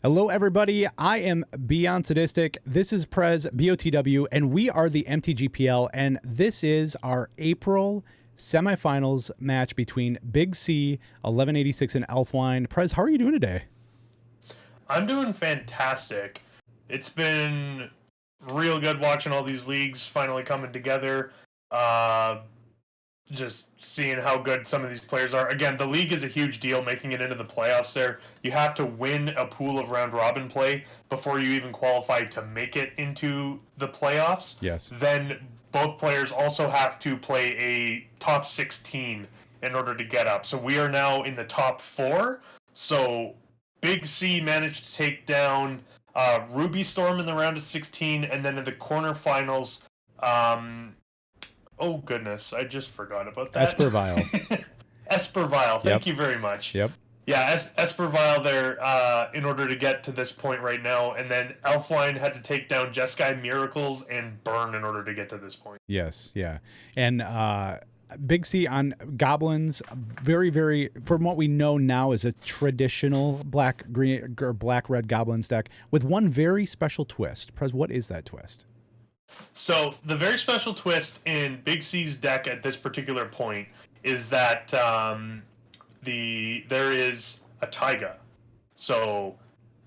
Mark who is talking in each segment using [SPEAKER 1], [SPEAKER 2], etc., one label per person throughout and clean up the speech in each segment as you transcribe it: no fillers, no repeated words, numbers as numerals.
[SPEAKER 1] Hello, everybody. I am Beyond Sadistic. This is Prez, BOTW, and we are the MTGPL, and this is our April semifinals match between Big C, 1186, and Elfwine. Prez, how are you doing today?
[SPEAKER 2] I'm doing fantastic. It's been real good watching all these leagues finally coming together. Just seeing how good some of these players are. Again, the league is a huge deal, making it into the playoffs there. You have to win a pool of round robin play before you even qualify to make it into the playoffs.
[SPEAKER 1] Yes.
[SPEAKER 2] Then both players also have to play a top 16 in order to get up. So we are now in the top 4. So Big C managed to take down Ruby Storm in the round of 16, and then in the quarterfinals, oh goodness, I just forgot about that.
[SPEAKER 1] Espervile.
[SPEAKER 2] Espervile, thank you very much.
[SPEAKER 1] Yep.
[SPEAKER 2] Yeah, Espervile there in order to get to this point right now, and then Elfwine had to take down Jeskai Miracles and Burn in order to get to this point.
[SPEAKER 1] Yes, yeah. And Big C on Goblins, very, very, from what we know now, is a traditional black-green or black-red Goblins deck with one very special twist. Prez, what is that twist?
[SPEAKER 2] So the very special twist in Big C's deck at this particular point is that there is a taiga. So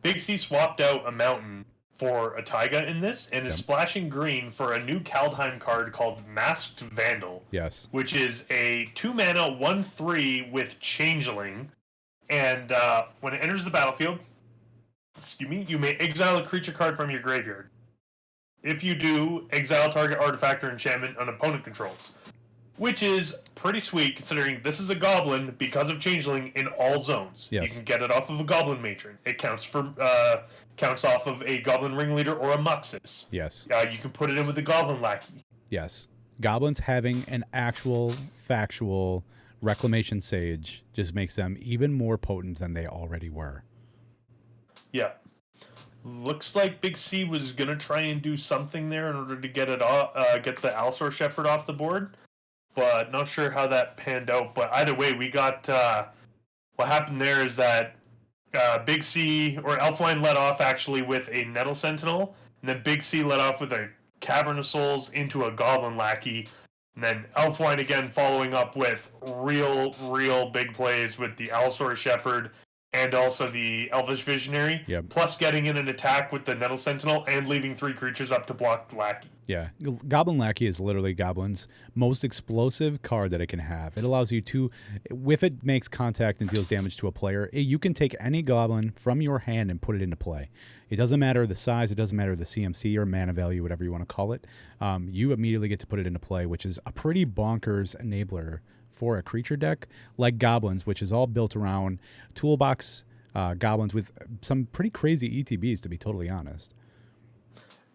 [SPEAKER 2] Big C swapped out a mountain for a taiga in this and is splashing green for a new Kaldheim card called Masked Vandal.
[SPEAKER 1] Yes.
[SPEAKER 2] Which is a 2-mana 1/3 with Changeling. And when it enters the battlefield, you may exile a creature card from your graveyard. If you do, exile target artifact or enchantment an opponent controls. Which is pretty sweet considering this is a goblin because of Changeling in all zones.
[SPEAKER 1] Yes.
[SPEAKER 2] You can get it off of a Goblin Matron. It counts off of a Goblin Ringleader or a Muxus.
[SPEAKER 1] Yes.
[SPEAKER 2] You can put it in with a Goblin Lackey.
[SPEAKER 1] Yes. Goblins having an actual, factual Reclamation Sage just makes them even more potent than they already were.
[SPEAKER 2] Yeah. Looks like Big C was gonna try and do something there in order to get the Allosaur Shepherd off the board, but not sure how that panned out. But either way, we got what happened there is that Big C or Elfwine led off actually with a Nettle Sentinel, and then Big C led off with a Cavern of Souls into a Goblin Lackey, and then Elfwine again following up with real big plays with the Allosaur Shepherd and also the Elvish Visionary, plus getting in an attack with the Nettle Sentinel and leaving 3 creatures up to block the Lackey.
[SPEAKER 1] Yeah, Goblin Lackey is literally Goblin's most explosive card that it can have. It allows you to, if it makes contact and deals damage to a player, you can take any Goblin from your hand and put it into play. It doesn't matter the size, it doesn't matter the CMC or mana value, whatever you want to call it. You immediately get to put it into play, which is a pretty bonkers enabler for a creature deck like Goblins, which is all built around toolbox Goblins with some pretty crazy ETBs, to be totally honest.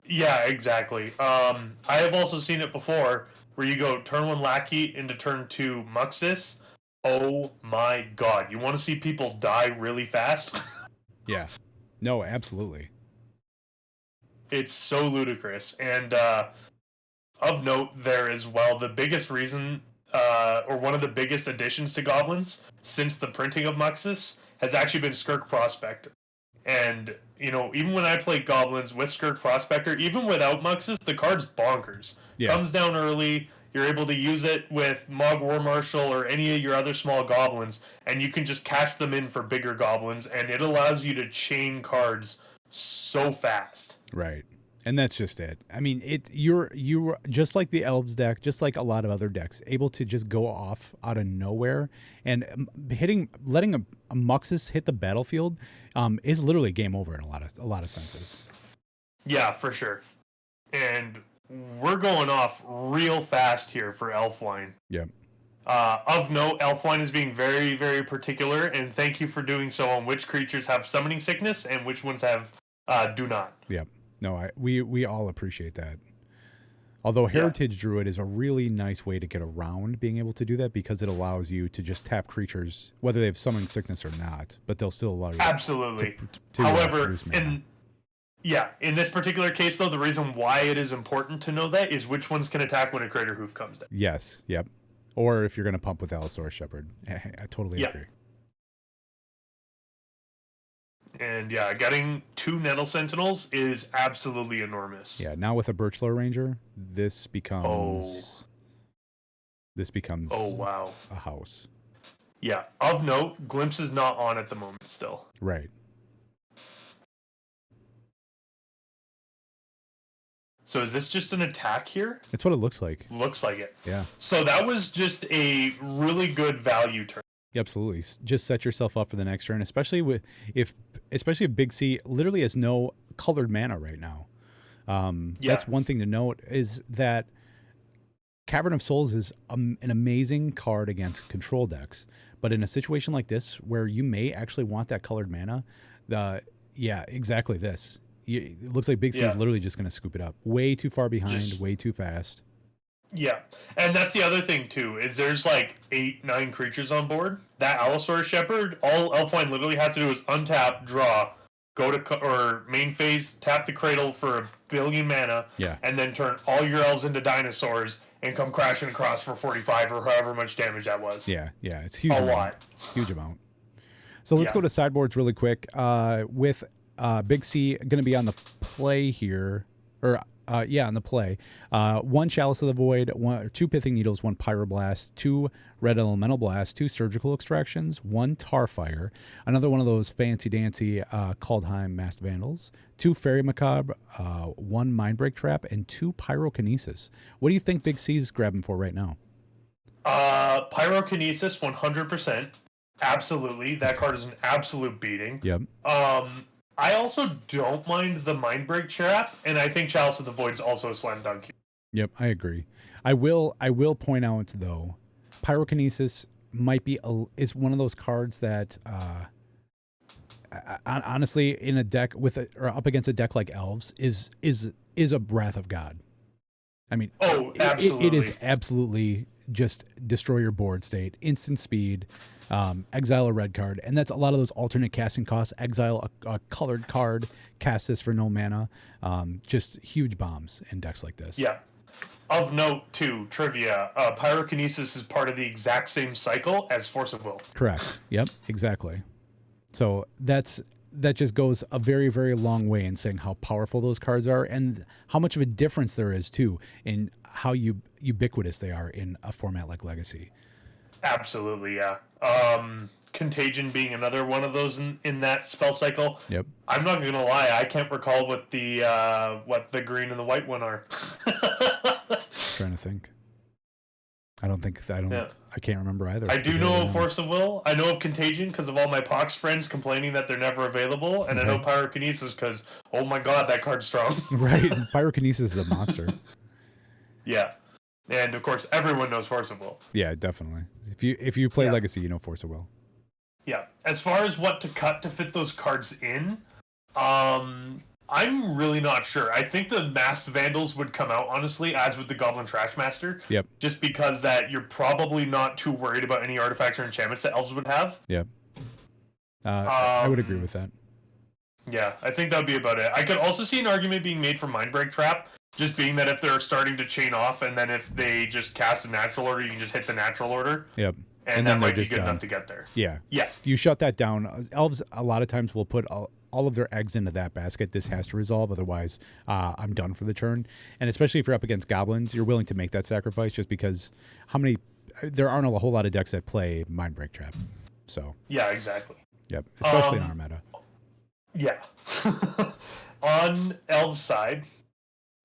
[SPEAKER 2] Yeah, exactly. I have also seen it before where you go turn 1 Lackey into turn 2 Muxus. Oh my god. You want to see people die really fast?
[SPEAKER 1] Yeah. No, absolutely.
[SPEAKER 2] It's so ludicrous. And of note there as well, the biggest reason or one of the biggest additions to Goblins since the printing of Muxus has actually been Skirk Prospector. And, you know, even when I play Goblins with Skirk Prospector, even without Muxus, the card's bonkers. Yeah. Comes down early, you're able to use it with Mog War Marshal or any of your other small Goblins, and you can just catch them in for bigger Goblins, and it allows you to chain cards so fast.
[SPEAKER 1] Right. And that's just it. I mean, you're just like the Elves deck, just like a lot of other decks, able to just go off out of nowhere, and letting a Muxus hit the battlefield is literally game over in a lot of senses.
[SPEAKER 2] Yeah, for sure. And we're going off real fast here for Elfwine.
[SPEAKER 1] Yeah.
[SPEAKER 2] Of note, Elfwine is being very, very particular, and thank you for doing so on which creatures have summoning sickness and which ones have do not.
[SPEAKER 1] Yeah. No, we all appreciate that. Although Heritage Druid is a really nice way to get around being able to do that because it allows you to just tap creatures, whether they have summoning sickness or not, but they'll still allow you to
[SPEAKER 2] However, in this particular case, though, the reason why it is important to know that is which ones can attack when a Crater Hoof comes down.
[SPEAKER 1] Yes, yep. Or if you're going to pump with Allosaur Shepherd. I totally agree.
[SPEAKER 2] And yeah, getting 2 Nettle Sentinels is absolutely enormous.
[SPEAKER 1] Yeah, now with a Birchlore Ranger,
[SPEAKER 2] Oh,
[SPEAKER 1] this
[SPEAKER 2] oh
[SPEAKER 1] becomes
[SPEAKER 2] wow.
[SPEAKER 1] a house.
[SPEAKER 2] Yeah. Of note, Glimpse is not on at the moment still.
[SPEAKER 1] Right.
[SPEAKER 2] So is this just an attack here?
[SPEAKER 1] It's what it looks like.
[SPEAKER 2] Looks like it.
[SPEAKER 1] Yeah.
[SPEAKER 2] So that was just a really good value turn.
[SPEAKER 1] Absolutely. Just set yourself up for the next turn, especially if Big C literally has no colored mana right now. That's one thing to note is that Cavern of Souls is an amazing card against control decks, but in a situation like this where you may actually want that colored mana, exactly this. It looks like Big C is literally just going to scoop it up. Way too far behind, way too fast.
[SPEAKER 2] Yeah, and that's the other thing too, is there's like 8-9 creatures on board. That Allosaurus Shepherd, all Elfwine literally has to do is untap, draw, go to or main phase, tap the Cradle for 1 billion mana, and then turn all your elves into dinosaurs and come crashing across for 45 or however much damage that was.
[SPEAKER 1] Yeah, it's huge. Huge amount. So let's go to sideboards really quick. With Big C going to be on the play here, or on the play. 1 Chalice of the Void, 2 Pithing Needles, 1 Pyroblast, 2 Red Elemental Blast, 2 Surgical Extractions, 1 Tarfire, another one of those fancy dancy Kaldheim Masked Vandals, 2 Fairy Macabre, 1 Mindbreak Trap, and 2 Pyrokinesis. What do you think Big C's grabbing for right now?
[SPEAKER 2] Pyrokinesis, 100%. Absolutely. That card is an absolute beating.
[SPEAKER 1] Yep.
[SPEAKER 2] I also don't mind the Mindbreak Trap, and I think Chalice of the Void is also a slam dunk here.
[SPEAKER 1] Yep, I agree. I will point out though, Pyrokinesis is one of those cards that honestly in a deck or up against a deck like Elves is a Wrath of God. I mean,
[SPEAKER 2] absolutely.
[SPEAKER 1] It is absolutely just destroy your board state, instant speed. Exile a red card, and that's a lot of those alternate casting costs. Exile a colored card, cast this for no mana. Just huge bombs in decks like this.
[SPEAKER 2] Yeah. Of note, too, trivia, Pyrokinesis is part of the exact same cycle as Force of Will.
[SPEAKER 1] Correct. Yep, exactly. So that just goes a very, very long way in saying how powerful those cards are and how much of a difference there is, too, in how ubiquitous they are in a format like Legacy.
[SPEAKER 2] Absolutely, yeah. Contagion being another one of those in that spell cycle.
[SPEAKER 1] Yep.
[SPEAKER 2] I'm not gonna lie, I can't recall what the green and the white one are.
[SPEAKER 1] Trying to think. I can't remember either.
[SPEAKER 2] I do know of Force of Will. I know of Contagion because of all my Pox friends complaining that they're never available, and I know Pyrokinesis because oh my god, that card's strong.
[SPEAKER 1] Right, Pyrokinesis is a monster.
[SPEAKER 2] Yeah. And of course, everyone knows Force of Will.
[SPEAKER 1] Yeah, definitely. If you play Legacy, you know Force of Will.
[SPEAKER 2] Yeah. As far as what to cut to fit those cards in, I'm really not sure. I think the Masked Vandals would come out, honestly, as with the Goblin Trashmaster.
[SPEAKER 1] Yep.
[SPEAKER 2] Just because that you're probably not too worried about any artifacts or enchantments that Elves would have.
[SPEAKER 1] Yep. I would agree with that.
[SPEAKER 2] Yeah, I think that would be about it. I could also see an argument being made for Mindbreak Trap, just being that if they're starting to chain off, and then if they just cast a natural order, you can just hit the natural order.
[SPEAKER 1] Yep.
[SPEAKER 2] And that might be good enough to get there.
[SPEAKER 1] Yeah.
[SPEAKER 2] Yeah.
[SPEAKER 1] You shut that down. Elves, a lot of times, will put all of their eggs into that basket. This has to resolve, otherwise I'm done for the turn. And especially if you're up against Goblins, you're willing to make that sacrifice just because there aren't a whole lot of decks that play Mindbreak Trap. So.
[SPEAKER 2] Yeah, exactly.
[SPEAKER 1] Yep. Especially in our meta.
[SPEAKER 2] Yeah. On Elves' side,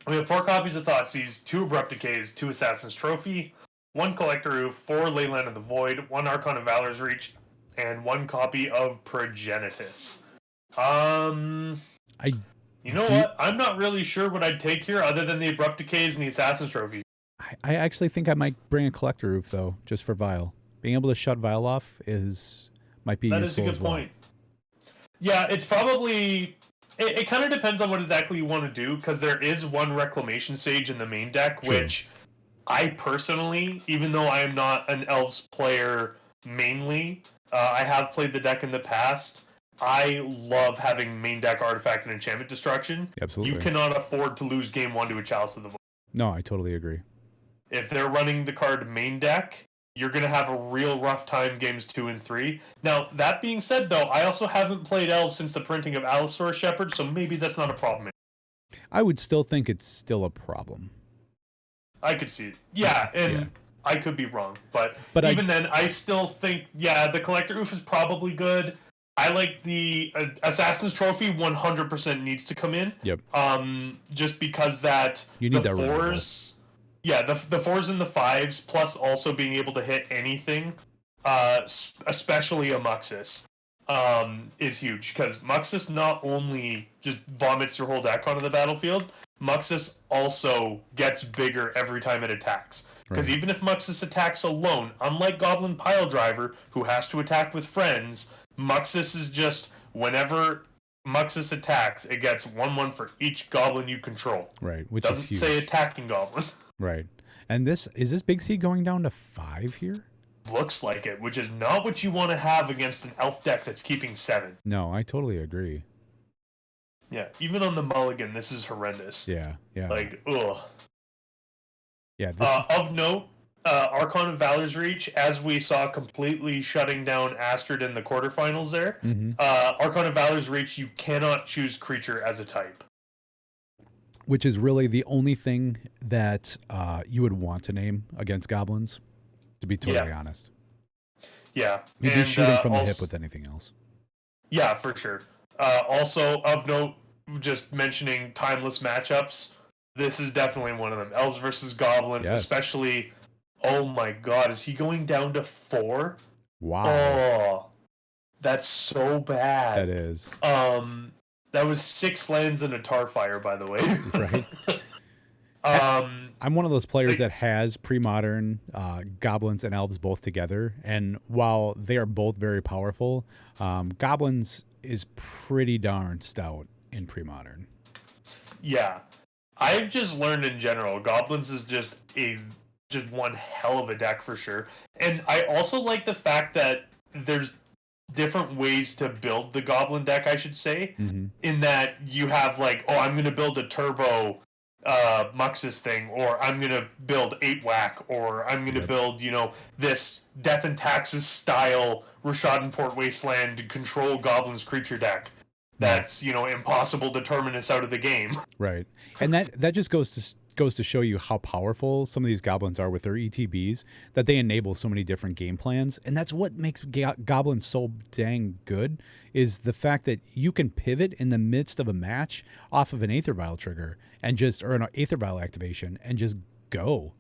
[SPEAKER 2] we have 4 copies of Thoughtseize, 2 Abrupt Decays, 2 Assassin's Trophy, 1 Collector Roof, 4 Leyland of the Void, 1 Archon of Valor's Reach, and 1 copy of Progenitus. What? I'm not really sure what I'd take here other than the Abrupt Decays and the Assassin's Trophies.
[SPEAKER 1] I actually think I might bring a Collector Roof, though, just for Vial. Being able to shut Vial off might be useful as well. That is a good point.
[SPEAKER 2] Yeah, it's probably... It kind of depends on what exactly you want to do, because there is 1 Reclamation Sage in the main deck, which I personally, even though I am not an Elves player mainly, I have played the deck in the past. I love having main deck Artifact and Enchantment Destruction.
[SPEAKER 1] Absolutely.
[SPEAKER 2] You cannot afford to lose game 1 to a Chalice of the Void.
[SPEAKER 1] No, I totally agree.
[SPEAKER 2] If they're running the card main deck, you're going to have a real rough time games 2 and 3. Now, that being said, though, I also haven't played Elves since the printing of Allosaurus Shepherd, so maybe that's not a problem.
[SPEAKER 1] I would still think it's still a problem.
[SPEAKER 2] I could see it. Yeah, and
[SPEAKER 1] Yeah.
[SPEAKER 2] I could be wrong, but
[SPEAKER 1] But
[SPEAKER 2] even then, I still think, the Collector Oof is probably good. I like the Assassin's Trophy 100% needs to come in.
[SPEAKER 1] Yep.
[SPEAKER 2] Just because that
[SPEAKER 1] You need
[SPEAKER 2] the
[SPEAKER 1] that removal.
[SPEAKER 2] fours, the fours and the fives, plus also being able to hit anything, especially a Muxus, is huge, because Muxus not only just vomits your whole deck onto the battlefield, Muxus also gets bigger every time it attacks. Because
[SPEAKER 1] Right.
[SPEAKER 2] even if Muxus attacks alone, unlike Goblin Piledriver, who has to attack with friends, Muxus is just, whenever Muxus attacks, it gets 1/1 for each goblin you control.
[SPEAKER 1] Right, which
[SPEAKER 2] Doesn't
[SPEAKER 1] is huge.
[SPEAKER 2] say attacking goblin.
[SPEAKER 1] Right. And is this Big C going down to 5 here?
[SPEAKER 2] Looks like it, which is not what you want to have against an elf deck that's keeping 7.
[SPEAKER 1] No, I totally agree.
[SPEAKER 2] Yeah, even on the mulligan, this is horrendous.
[SPEAKER 1] Yeah, yeah.
[SPEAKER 2] Like, ugh.
[SPEAKER 1] Yeah, this
[SPEAKER 2] Of note, Archon of Valor's Reach, as we saw completely shutting down Astrid in the quarterfinals there, Archon of Valor's Reach, you cannot choose creature as a type.
[SPEAKER 1] which is really the only thing that you would want to name against goblins, to be totally honest.
[SPEAKER 2] Yeah.
[SPEAKER 1] You'd be shooting from the hip with anything else.
[SPEAKER 2] Yeah, for sure. Also, of note, just mentioning timeless matchups, this is definitely one of them. Elves versus Goblins, especially. Oh my god, is he going down to 4?
[SPEAKER 1] Wow.
[SPEAKER 2] Oh, that's so bad.
[SPEAKER 1] That is.
[SPEAKER 2] That was 6 lands and a Tarfire, by the way.
[SPEAKER 1] Right. I'm one of those players that has pre-modern goblins and elves both together, and while they are both very powerful, goblins is pretty darn stout in pre-modern.
[SPEAKER 2] Yeah, I've just learned in general, goblins is just one hell of a deck for sure, and I also like the fact that there's different ways to build the goblin deck, I should say, in that you have like, oh, I'm going to build a turbo Muxus thing, or I'm going to build 8 whack, or I'm going to build, this Death and Taxes style Rishadan Wasteland control goblins creature deck that's, impossible to terminus out of the game.
[SPEAKER 1] Right. And that just goes to show you how powerful some of these goblins are with their ETBs, that they enable so many different game plans. And that's what makes goblins so dang good, is the fact that you can pivot in the midst of a match off of an Aether Vial trigger or an Aether Vial activation and just go.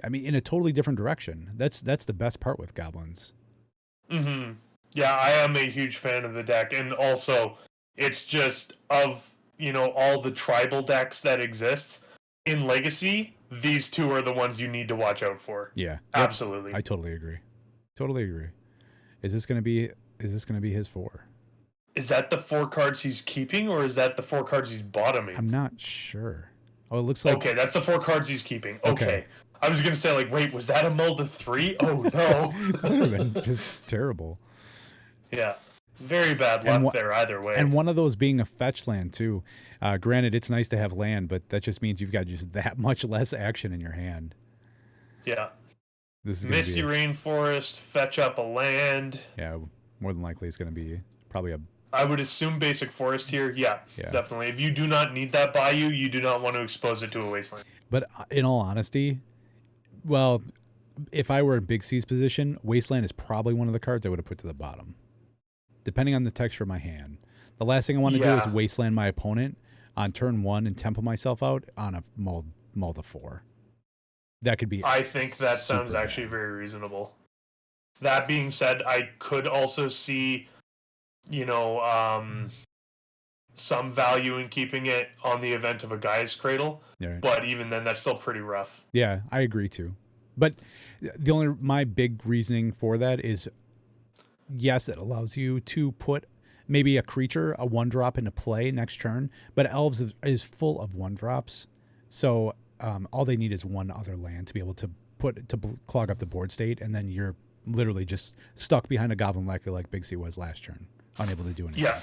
[SPEAKER 1] I mean, in a totally different direction. That's the best part with goblins.
[SPEAKER 2] Mm-hmm. Yeah, I am a huge fan of the deck, and also it's just of, all the tribal decks that exist in Legacy, these two are the ones you need to watch out for.
[SPEAKER 1] Yeah,
[SPEAKER 2] absolutely.
[SPEAKER 1] I totally agree. Totally agree. Is this going to be his 4?
[SPEAKER 2] Is that the 4 cards he's keeping, or is that the 4 cards he's bottoming?
[SPEAKER 1] I'm not sure. Oh, it looks like...
[SPEAKER 2] Okay, that's the 4 cards he's keeping. Okay. I was going to say, like, wait, was that a mull to 3? Oh, no.
[SPEAKER 1] That would have been just terrible.
[SPEAKER 2] Yeah. Very bad luck there either way.
[SPEAKER 1] And one of those being a fetch land, too. Granted, it's nice to have land, but that just means you've got just that much less action in your hand.
[SPEAKER 2] Yeah.
[SPEAKER 1] This is
[SPEAKER 2] Misty Rainforest, fetch up a land.
[SPEAKER 1] Yeah, more than likely it's going to be probably a...
[SPEAKER 2] I would assume basic forest here. Yeah, definitely. If you do not need that Bayou, you do not want to expose it to a wasteland.
[SPEAKER 1] But in all honesty, well, if I were in Big C's position, wasteland is probably one of the cards I would have put to the bottom, depending on the texture of my hand. The last thing I want to do is wasteland my opponent on turn 1 and tempo myself out on a mull to 4. That could be...
[SPEAKER 2] I think that sounds actually very reasonable. That being said, I could also see, some value in keeping it on the event of a Gaia's Cradle.
[SPEAKER 1] Right.
[SPEAKER 2] But even then, that's still pretty rough.
[SPEAKER 1] Yeah, I agree too. But my big reasoning for that is, yes, it allows you to put maybe a creature, a 1-drop into play next turn, but Elves is full of 1-drops. So all they need is one other land to be able to clog up the board state, and then you're literally just stuck behind a Goblin like Big C was last turn, unable to do anything.
[SPEAKER 2] Yeah,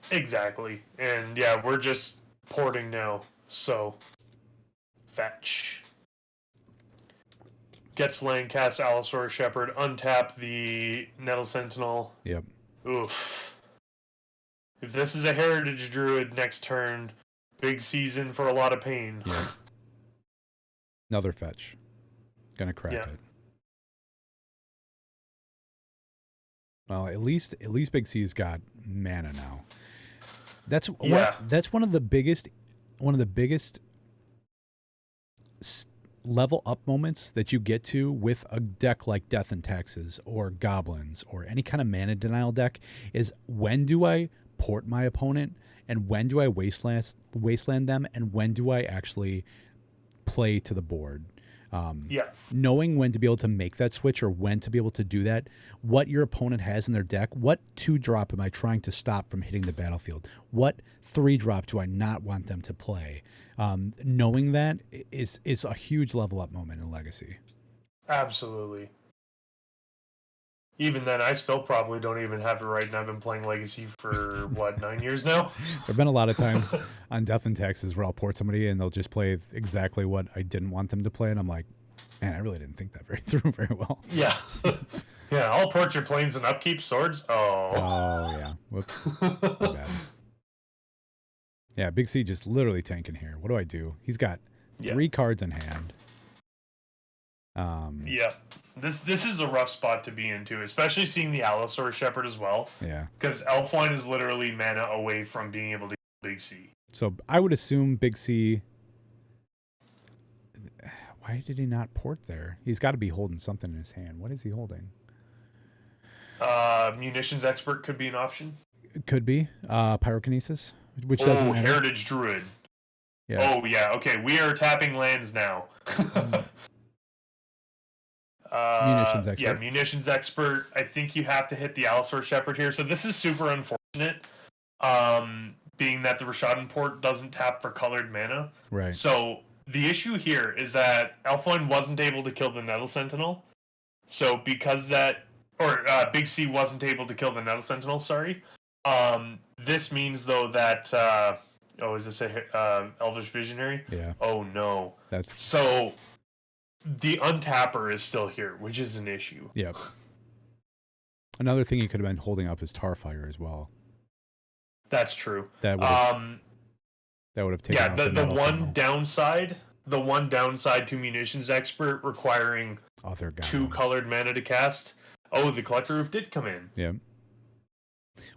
[SPEAKER 2] exactly. And yeah, we're just porting now, so fetch. Gets land, casts Allosaurus Shepherd, untap the Nettle Sentinel.
[SPEAKER 1] Yep.
[SPEAKER 2] Oof. If this is a Heritage Druid next turn, big season for a lot of pain.
[SPEAKER 1] Yeah. Another fetch. Gonna crack
[SPEAKER 2] Yeah.
[SPEAKER 1] it. Well, at least Big C's got mana now. That's one of the biggest level up moments that you get to with a deck like Death and Taxes or Goblins or any kind of mana denial deck is when do I port my opponent and when do I wasteland them and when do I actually play to the board. Knowing when to be able to make that switch or when to be able to do that, what your opponent has in their deck, what 2-drop am I trying to stop from hitting the battlefield? What 3-drop do I not want them to play? Knowing that is a huge level up moment in Legacy.
[SPEAKER 2] Absolutely. Even then, I still probably don't even have it right, and I've been playing Legacy for, 9 years now?
[SPEAKER 1] There have been a lot of times on Death and Taxes where I'll port somebody and they'll just play exactly what I didn't want them to play, and I'm like, man, I really didn't think that through very well.
[SPEAKER 2] Yeah. Yeah, I'll port your planes and upkeep swords. Oh,
[SPEAKER 1] yeah. Whoops. My bad. Yeah, Big C just literally tanking here. What do I do? He's got 3 cards in hand.
[SPEAKER 2] Yeah. This is a rough spot to be into, especially seeing the Allosaurus Shepherd as well.
[SPEAKER 1] Yeah.
[SPEAKER 2] Because Elfwine is literally mana away from being able to kill Big C.
[SPEAKER 1] So I would assume Big C... Why did he not port there? He's got to be holding something in his hand. What is he holding?
[SPEAKER 2] Munitions Expert could be an option.
[SPEAKER 1] It could be. Pyrokinesis, which doesn't matter.
[SPEAKER 2] Heritage Druid.
[SPEAKER 1] Yeah.
[SPEAKER 2] Oh, yeah. Okay, we are tapping lands now.
[SPEAKER 1] Munitions Expert.
[SPEAKER 2] Yeah, Munitions Expert. I think you have to hit the Allosaurus Shepherd here. So this is super unfortunate, being that the Rashadan port doesn't tap for colored mana.
[SPEAKER 1] Right.
[SPEAKER 2] So the issue here is that Elfwine wasn't able to kill the Nettle Sentinel. So because that... Or Big C wasn't able to kill the Nettle Sentinel, sorry. This means, though, that... is this a Elvish Visionary?
[SPEAKER 1] Yeah.
[SPEAKER 2] Oh, no.
[SPEAKER 1] That's...
[SPEAKER 2] So... The untapper is still here, which is an issue.
[SPEAKER 1] Yep. Another thing he could have been holding up is Tarfire as well.
[SPEAKER 2] That's true.
[SPEAKER 1] That would have taken out
[SPEAKER 2] the one downside to Munitions Expert requiring
[SPEAKER 1] other
[SPEAKER 2] 2 colored mana to cast. Oh, the Collector Roof did come in.
[SPEAKER 1] Yeah.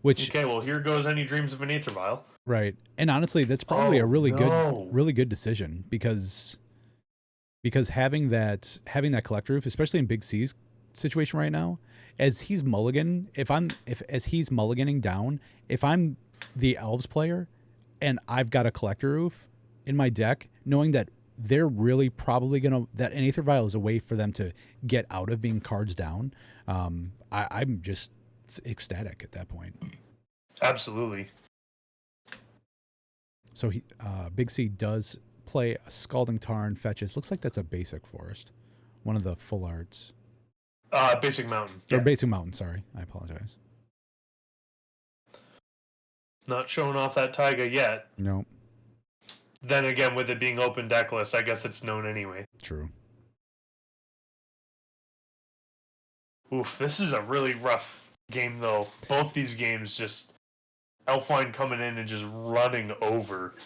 [SPEAKER 1] Which
[SPEAKER 2] okay, well here goes Any Dreams of an Aether Vial.
[SPEAKER 1] Right. And honestly, that's probably a really good decision because having that Collector Roof, especially in Big C's situation right now, as he's mulliganing down, if I'm the Elves player and I've got a Collector Roof in my deck, knowing that they're really probably that an Aether Vial is a way for them to get out of being cards down, I'm just ecstatic at that point.
[SPEAKER 2] Absolutely.
[SPEAKER 1] So Big C does play a Scalding Tarn, fetches. Looks like that's a basic forest. One of the full arts.
[SPEAKER 2] Basic mountain.
[SPEAKER 1] Or basic mountain, sorry. I apologize.
[SPEAKER 2] Not showing off that taiga yet.
[SPEAKER 1] No.
[SPEAKER 2] Then again, with it being open deck list, I guess it's known anyway.
[SPEAKER 1] True.
[SPEAKER 2] Oof, this is a really rough game, though. Both these games just... Elfwine coming in and just running over.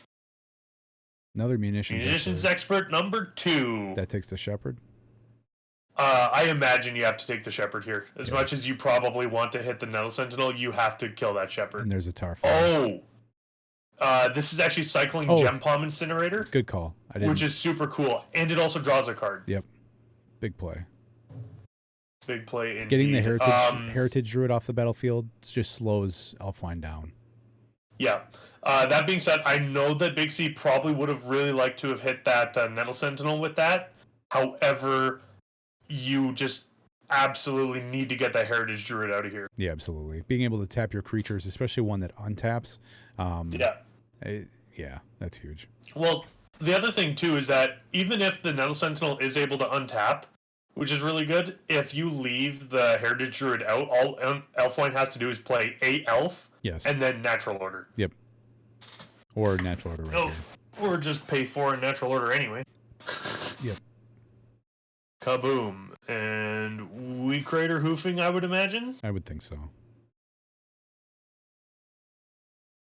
[SPEAKER 1] Another Munitions
[SPEAKER 2] Expert number 2.
[SPEAKER 1] That takes the Shepherd?
[SPEAKER 2] I imagine you have to take the Shepherd here. As much as you probably want to hit the Nettle Sentinel, you have to kill that Shepherd.
[SPEAKER 1] And there's a Tarfire.
[SPEAKER 2] This is actually cycling Gem Palm Incinerator.
[SPEAKER 1] Good call.
[SPEAKER 2] Which is super cool. And it also draws a card.
[SPEAKER 1] Yep. Big play.
[SPEAKER 2] Big play indeed.
[SPEAKER 1] Getting the Heritage Druid off the battlefield just slows Elfwine down.
[SPEAKER 2] Yeah. That being said, I know that Big C probably would have really liked to have hit that Nettle Sentinel with that. However, you just absolutely need to get that Heritage Druid out of here.
[SPEAKER 1] Yeah, absolutely. Being able to tap your creatures, especially one that untaps. Yeah, that's huge.
[SPEAKER 2] Well, the other thing, too, is that even if the Nettle Sentinel is able to untap, which is really good, if you leave the Heritage Druid out, all Elfwine has to do is play a Elf.
[SPEAKER 1] Yes.
[SPEAKER 2] And then Natural Order.
[SPEAKER 1] Yep. Or Natural Order. Right
[SPEAKER 2] or just pay 4 in Natural Order anyway.
[SPEAKER 1] Yep.
[SPEAKER 2] Kaboom. And we crater hoofing, I would imagine?
[SPEAKER 1] I would think so.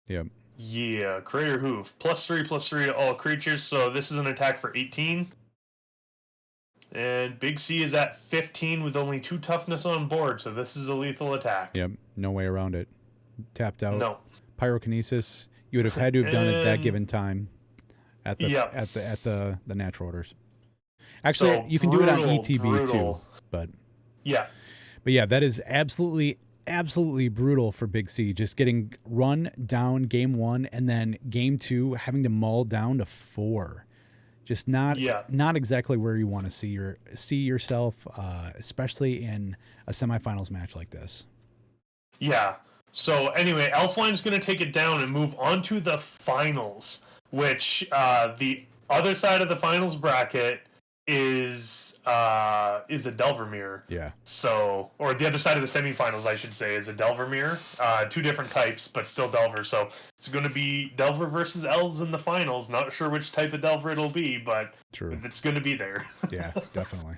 [SPEAKER 1] Yep.
[SPEAKER 2] Yeah, crater hoof. +3/+3 to all creatures, so this is an attack for 18. And Big C is at 15 with only 2 toughness on board, so this is a lethal attack.
[SPEAKER 1] Yep. No way around it. Tapped out.
[SPEAKER 2] No.
[SPEAKER 1] Pyrokinesis. You would have had to have done it that given time at the
[SPEAKER 2] Yep.
[SPEAKER 1] at the natural orders. Actually,
[SPEAKER 2] So
[SPEAKER 1] you can do it on
[SPEAKER 2] brutal,
[SPEAKER 1] ETB
[SPEAKER 2] brutal.
[SPEAKER 1] too, but
[SPEAKER 2] Yeah.
[SPEAKER 1] yeah, that is absolutely brutal for Big C. Just getting run down game 1 and then game 2 having to mull down to 4. Just not exactly where you want to see yourself, especially in a semifinals match like this.
[SPEAKER 2] Yeah. So anyway, Elfline's going to take it down and move on to the finals, which the other side of the finals bracket is a Delvermere.
[SPEAKER 1] Yeah.
[SPEAKER 2] So, or the other side of the semifinals, I should say, is a Delvermere. 2 different types, but still Delver. So it's going to be Delver versus Elves in the finals. Not sure which type of Delver it'll be, but
[SPEAKER 1] True.
[SPEAKER 2] It's going to be there.
[SPEAKER 1] Yeah, definitely.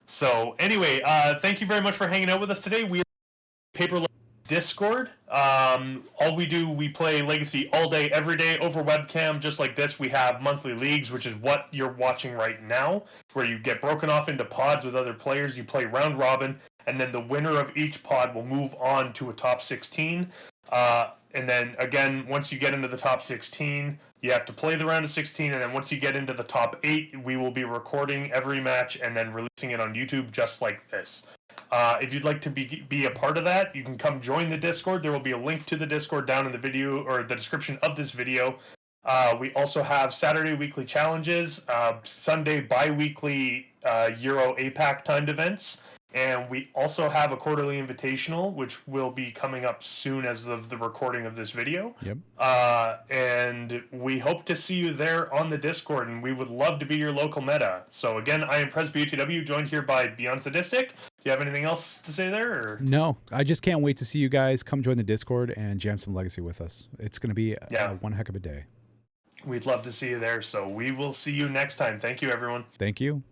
[SPEAKER 2] So anyway, thank you very much for hanging out with us today. We are Paper Discord. All we do, we play Legacy all day, every day over webcam, just like this. We have monthly leagues, which is what you're watching right now, where you get broken off into pods with other players. You play round robin, and then the winner of each pod will move on to a top 16. And then again, once you get into the top 16, you have to play the round of 16, and then once you get into the top 8, we will be recording every match and then releasing it on YouTube just like this. If you'd like to be a part of that, you can come join the Discord. There will be a link to the Discord down in the video or the description of this video. We also have Saturday weekly challenges, Sunday bi-weekly Euro APAC timed events, and we also have a quarterly invitational, which will be coming up soon as of the recording of this video.
[SPEAKER 1] Yep.
[SPEAKER 2] And we hope to see you there on the Discord, and we would love to be your local meta. So again, I am PresBUTW, joined here by Beyond Sadistic. Do you have anything else to say there? Or?
[SPEAKER 1] No, I just can't wait to see you guys come join the Discord and jam some Legacy with us. It's going to be one heck of a day.
[SPEAKER 2] We'd love to see you there, so we will see you next time. Thank you, everyone.
[SPEAKER 1] Thank you.